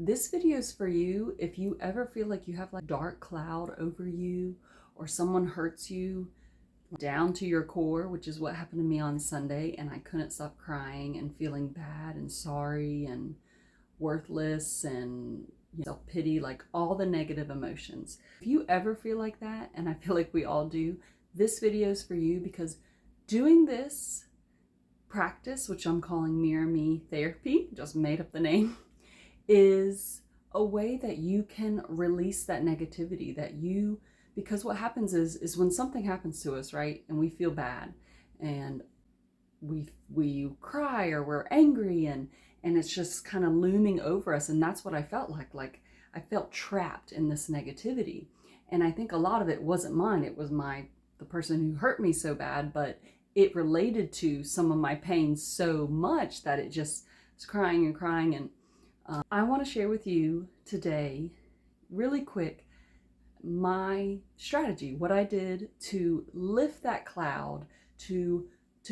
This video is for you if you ever feel like you have like a dark cloud over you, or someone hurts you down to your core, which is what happened to me on Sunday, and I couldn't stop crying and feeling bad and sorry and worthless and self-pity, like all the negative emotions. If you ever feel like that, and I feel like we all do, this video is for you, because doing this practice, which I'm calling Mirror Me Therapy, just made up the name, is a way that you can release that negativity because what happens is when something happens to us, right, and we feel bad and we cry or we're angry, and it's just kind of looming over us. And that's what I felt like I felt trapped in this negativity. And I think a lot of it wasn't mine. It was the person who hurt me so bad, but it related to some of my pain so much that it just was crying and crying. And I want to share with you today, really quick, my strategy, what I did to lift that cloud, to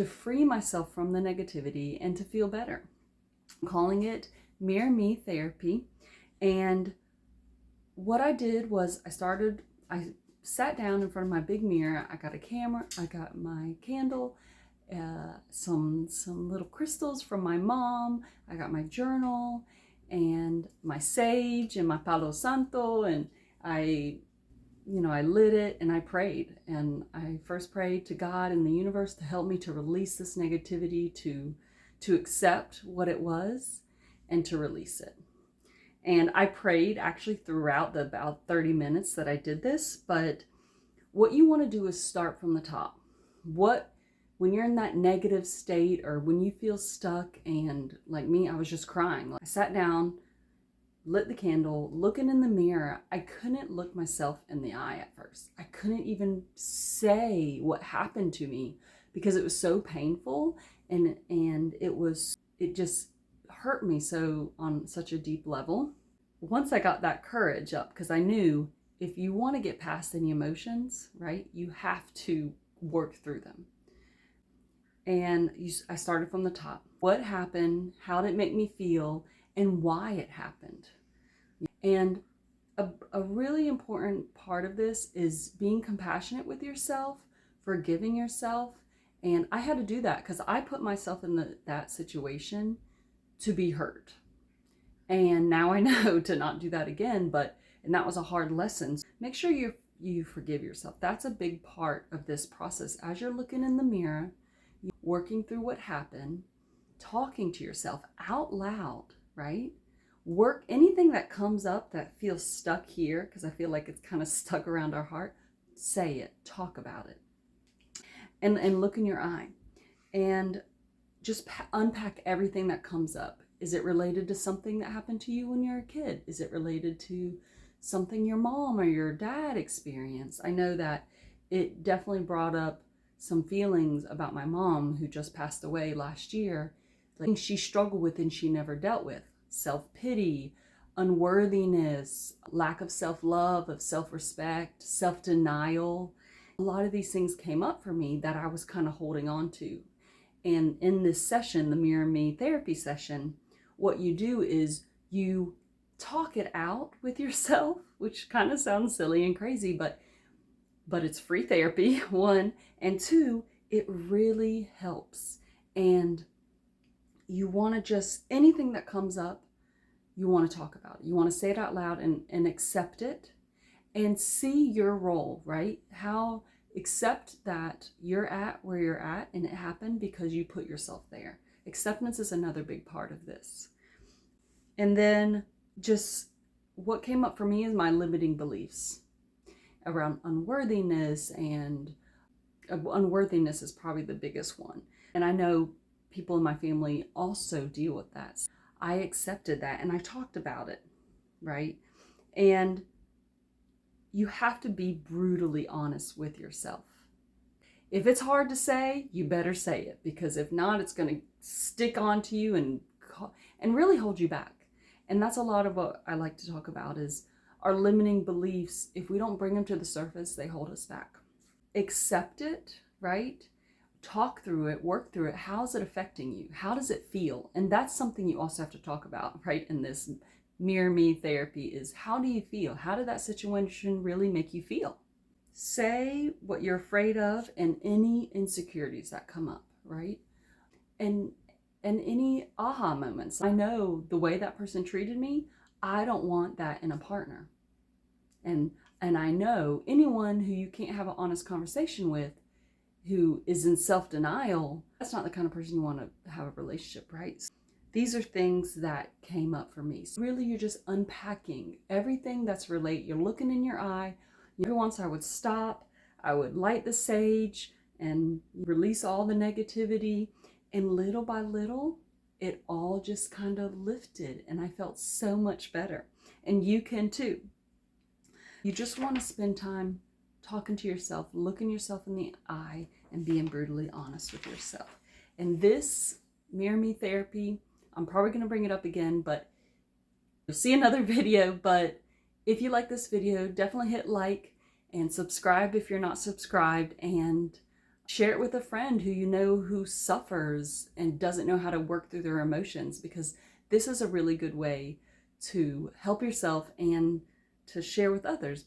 free myself from the negativity and to feel better. I'm calling it Mirror Me Therapy. And what I did was I sat down in front of my big mirror. I got a camera, I got my candle, some little crystals from my mom. I got my journal and my sage and my Palo Santo, and I lit it and I prayed. And I first prayed to God and the universe to help me to release this negativity, to accept what it was and to release it. And I prayed actually throughout the about 30 minutes that I did this. But what you want to do is start from the top. When you're in that negative state, or when you feel stuck, and like me, I was just crying. I sat down, lit the candle, looking in the mirror. I couldn't look myself in the eye at first. I couldn't even say what happened to me because it was so painful, and it just hurt me so on such a deep level. Once I got that courage up, because I knew if you want to get past any emotions, right, you have to work through them. And I started from the top. What happened? How did it make me feel? And why it happened? And a really important part of this is being compassionate with yourself, forgiving yourself. And I had to do that because I put myself in that situation to be hurt. And now I know to not do that again, and that was a hard lesson. Make sure you forgive yourself. That's a big part of this process. As you're looking in the mirror, working through what happened, talking to yourself out loud, right? Work anything that comes up that feels stuck here, because I feel like it's kind of stuck around our heart. Say it, talk about it, and look in your eye, and just unpack everything that comes up. Is it related to something that happened to you when you were a kid? Is it related to something your mom or your dad experienced? I know that it definitely brought up some feelings about my mom, who just passed away last year, like she struggled with and she never dealt with. Self-pity, unworthiness, lack of self-love, of self-respect, self-denial. A lot of these things came up for me that I was kind of holding on to. And in this session, the Mirror Me Therapy session, what you do is you talk it out with yourself, which kind of sounds silly and crazy, but it's free therapy, one, and two, it really helps. And you want to just, anything that comes up, you want to talk about it. You want to say it out loud and accept it, and see your role, right? Accept that you're at where you're at, and it happened because you put yourself there. Acceptance is another big part of this. And then just what came up for me is my limiting beliefs around unworthiness, and unworthiness is probably the biggest one. And I know people in my family also deal with that. So I accepted that and I talked about it, right? And you have to be brutally honest with yourself. If it's hard to say, you better say it, because if not, it's going to stick onto you and really hold you back. And that's a lot of what I like to talk about, is our limiting beliefs. If we don't bring them to the surface, they hold us back. Accept it, right? Talk through it, work through it. How's it affecting you? How does it feel? And that's something you also have to talk about, right, in this Mirror Me therapy is, how do you feel? How did that situation really make you feel? Say what you're afraid of and any insecurities that come up, right? And any aha moments. I know the way that person treated me, I don't want that in a partner. And I know anyone who you can't have an honest conversation with, who is in self-denial, that's not the kind of person you want to have a relationship, right? So these are things that came up for me. So really, you're just unpacking everything that's related. You're looking in your eye. Every once I would stop, I would light the sage and release all the negativity. And little by little, it all just kind of lifted and I felt so much better. And you can too. You just want to spend time talking to yourself, looking yourself in the eye, and being brutally honest with yourself. And this Mirror Me therapy, I'm probably going to bring it up again, but you'll see another video. But if you like this video, definitely hit like and subscribe if you're not subscribed, and share it with a friend who you know who suffers and doesn't know how to work through their emotions, because this is a really good way to help yourself and to share with others.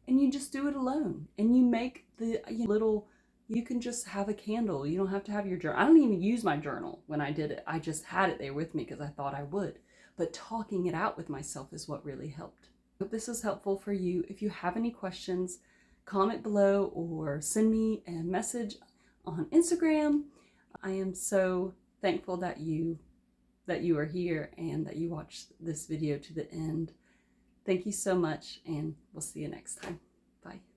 And you just do it alone, and you make the little, you can just have a candle. You don't have to have your journal. I don't even use my journal when I did it. I just had it there with me because I thought I would. But talking it out with myself is what really helped. I hope this is helpful for you. If you have any questions, comment below or send me a message on Instagram. I am so thankful that you are here and that you watched this video to the end. Thank you so much, and we'll see you next time. Bye.